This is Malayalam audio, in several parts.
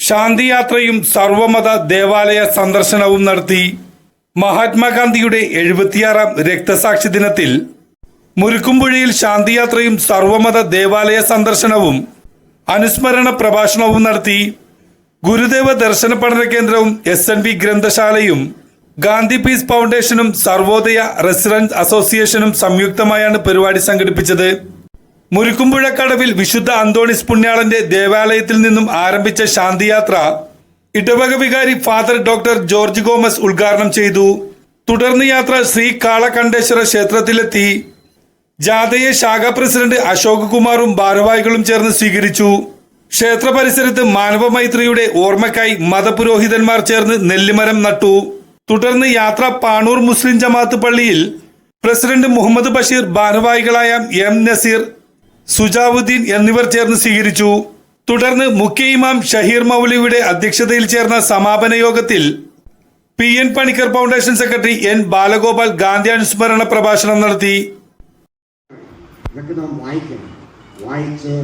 ശാന്തിയാത്രയും സർവമത ദേവാലയ സന്ദർശനവും നടത്തി. മഹാത്മാഗാന്ധിയുടെ 76ാം രക്തസാക്ഷി ദിനത്തിൽ മുരുക്കുംപുഴയിൽ ശാന്തിയാത്രയും സർവമത ദേവാലയ സന്ദർശനവും അനുസ്മരണ പ്രഭാഷണവും നടത്തി. ഗുരുദേവ ദർശന പഠന കേന്ദ്രവും SNV ഗ്രന്ഥശാലയും ഗാന്ധി പീസ് ഫൗണ്ടേഷനും സർവോദയ റെസിഡൻസ് അസോസിയേഷനും സംയുക്തമായാണ് പരിപാടി സംഘടിപ്പിച്ചത്. മുരുക്കുംപുഴക്കടവിൽ വിശുദ്ധ അന്തോണിസ് പുണ്യാളന്റെ ദേവാലയത്തിൽ നിന്നും ആരംഭിച്ച ശാന്തിയാത്ര ഇടവക വികാരി ഫാദർ ഡോക്ടർ ജോർജ് ഗോമസ് ഉദ്ഘാടനം ചെയ്തു. തുടർന്ന് യാത്ര ശ്രീ കാളകണ്ഠേശ്വര ക്ഷേത്രത്തിലെത്തി. ജാഥയെ ശാഖാ പ്രസിഡന്റ് അശോക് കുമാറും ഭാരവാഹികളും ചേർന്ന് സ്വീകരിച്ചു. ക്ഷേത്ര പരിസരത്ത് മാനവമൈത്രിയുടെ ഓർമ്മയ്ക്കായി മതപുരോഹിതന്മാർ ചേർന്ന് നെല്ലിമരം നട്ടു. തുടർന്ന് യാത്ര പാണൂർ മുസ്ലിം ജമാഅത്ത് പള്ളിയിൽ പ്രസിഡന്റ് മുഹമ്മദ് ബഷീർ, ഭാരവാഹികളായ M നസീർ, സുജാവുദ്ദീൻ എന്നിവർ ചേർന്ന് സ്വീകരിച്ചു. തുടർന്ന് മുഖ്യ ഇമാം ഷഹീർ മൗലവിയുടെ അധ്യക്ഷതയിൽ ചേർന്ന സമാപന യോഗത്തിൽ PN Panicker foundation secretary N Balagopal Gandhi അനുസ്മരണ പ്രഭാഷണം നടത്തി. ഇതൊക്കെ നാം വായിച്ച്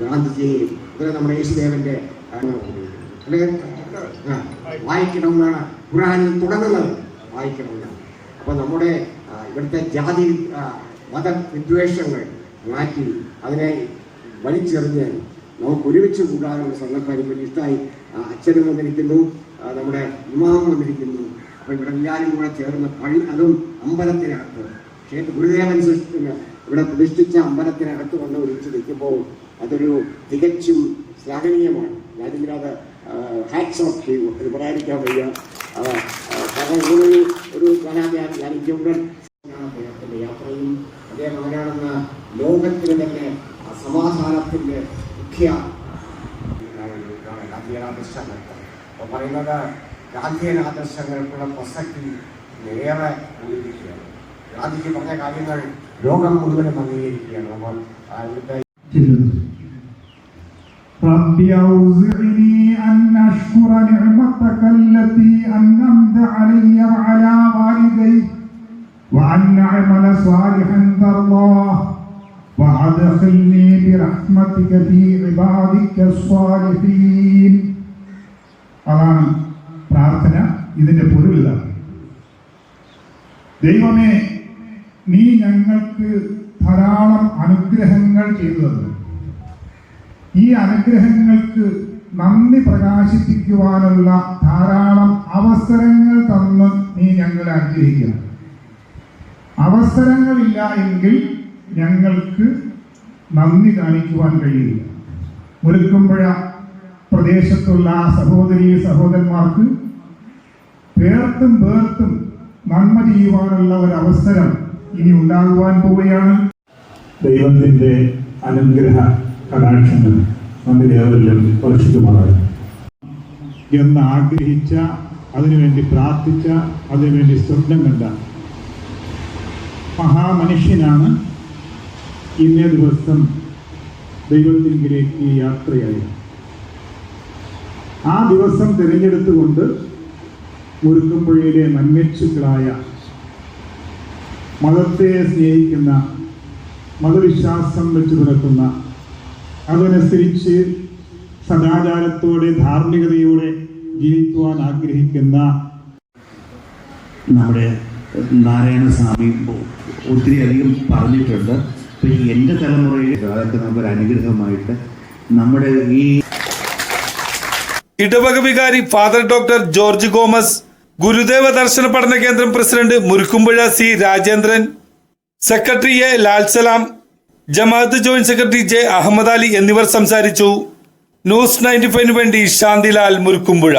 ഗാന്ധിജിയും നമ്മുടെ യേശുദേവന്റെ വായിക്കണമെന്നാണ് ഖുർആനിൽ തുടങ്ങുന്നത്. വായിക്കണമെന്നാണ്. അപ്പോൾ നമ്മുടെ ഇവിടുത്തെ ജാതി മത വിദ്വേഷങ്ങൾ മാറ്റി അതിനെ വലിച്ചെറിഞ്ഞ് നമുക്ക് ഒരുമിച്ച് കൂടാനുള്ള സന്ദർഭം എനിക്ക് ഇഷ്ടമായി. അച്ഛനും വന്നിരിക്കുന്നു, നമ്മുടെ ഇമാമും വന്നിരിക്കുന്നു. അപ്പോൾ ഇവിടെ എല്ലാവരും കൂടെ ചേർന്ന് പള്ളി, അതും അമ്പലത്തിനകത്ത് ഗുരുദേവൻ ഇവിടെ പ്രതിഷ്ഠിച്ച അമ്പലത്തിനകത്ത് വന്ന് ഒരുമിച്ച് നിൽക്കുമ്പോൾ അതൊരു തികച്ചും ശ്ലാഘനീയമാണ്. ഞാനിതിനകത്ത് ഹാറ്റ്സ് ഓഫ് ചെയ്തു, അത് പറയാതിരിക്കാൻ വയ്യ. കാരണം ഇങ്ങനൊരു ഒരു ഞാൻ ഇന്ത്യയുടെ യാത്രയും അദ്ദേഹം അവരാണെന്ന ലോകത്തിന് തന്നെ സമാധാനത്തിൻ്റെ മുഖ്യ ഗാന്ധിയൻ ആദർശങ്ങൾ. അപ്പോൾ പറയുന്നത് ഗാന്ധിയൻ ആദർശങ്ങൾക്കുള്ള പ്രസക്തി ഏറെ അംഗീകരിക്കുകയാണ്. ഗാന്ധിജി പറഞ്ഞ കാര്യങ്ങൾ ലോകം മുഴുവനും അംഗീകരിക്കുകയാണ്. നമ്മൾ ഇവിടുത്തെ رب أوزعني أن أشكر نعمتك التي أنعمت علي وعلى والدي وأن أعمل صالحا ترضاه وأدخلني برحمتك في عبادك الصالحين. അതാണ് പ്രാർത്ഥന. ഇതിന്റെ പൊരുൾ ഇതാണ്: ദൈവമേ, നീ ഞങ്ങൾക്ക് ധാരാളം അനുഗ്രഹങ്ങൾ ചെയ്തു തന്നു. ഈ അനുഗ്രഹങ്ങൾക്ക് നന്ദി പ്രകാശിപ്പിക്കുവാനുള്ള ധാരാളം അവസരങ്ങൾ തന്ന് നീ ഞങ്ങളെ അനുഗ്രഹിക്കണം. അവസരങ്ങളില്ല എങ്കിൽ ഞങ്ങൾക്ക് നന്ദി കാണിക്കുവാൻ കഴിയില്ല. മുരുക്കുംപുഴ പ്രദേശത്തുള്ള സഹോദരീ സഹോദരന്മാർക്ക് പേർത്തും നന്മ ചെയ്യുവാനുള്ള ഒരവസരം ഇനി ഉണ്ടാകുവാൻ പോവുകയാണ്. ദൈവത്തിൻ്റെ അനുഗ്രഹ കടാക്ഷങ്ങൾ നമ്മിൽ ഏവരിലും വർഷിക്കുമാറാണ് എന്ന് ആഗ്രഹിച്ച, അതിനുവേണ്ടി പ്രാർത്ഥിച്ച, അതിനുവേണ്ടി സ്വപ്നം കണ്ട മഹാമനുഷ്യനാണ് ഇന്നേ ദിവസം ദൈവത്തിലേക്ക് യാത്രയായി. ആ ദിവസം തിരഞ്ഞെടുത്തുകൊണ്ട് മുരുക്കുംപുഴയിലെ നന്മച്ചുക്കളായ മതത്തെ സ്നേഹിക്കുന്ന, മതവിശ്വാസം വെച്ച് പുലർത്തുന്ന, അതനുസരിച്ച് സദാചാരത്തോടെ ധാർമ്മികതയോടെ ജീവിക്കുവാൻ ആഗ്രഹിക്കുന്ന നമ്മുടെ നാരായണസ്വാമി ഒത്തിരി അധികം പറഞ്ഞിട്ടുണ്ട്. അപ്പോൾ ഈ എൻ്റെ തലമുറയിൽ അതൊക്കെ നമുക്കൊരു അനുഗ്രഹമായിട്ട് നമ്മുടെ ഈ ഇടവക വികാരി father doctor George Gomez, Gurudeva ദർശന പഠന കേന്ദ്രം president Murukkumpuzha C Rajendran, secretary A Lalsalam, Jamaat joint secretary J Ahammed Ali എന്നിവർ സംസാരിച്ചു. ന്യൂസ് 95 വേണ്ടി ശാന്തിലാൽ, മുരുക്കുംപുഴ.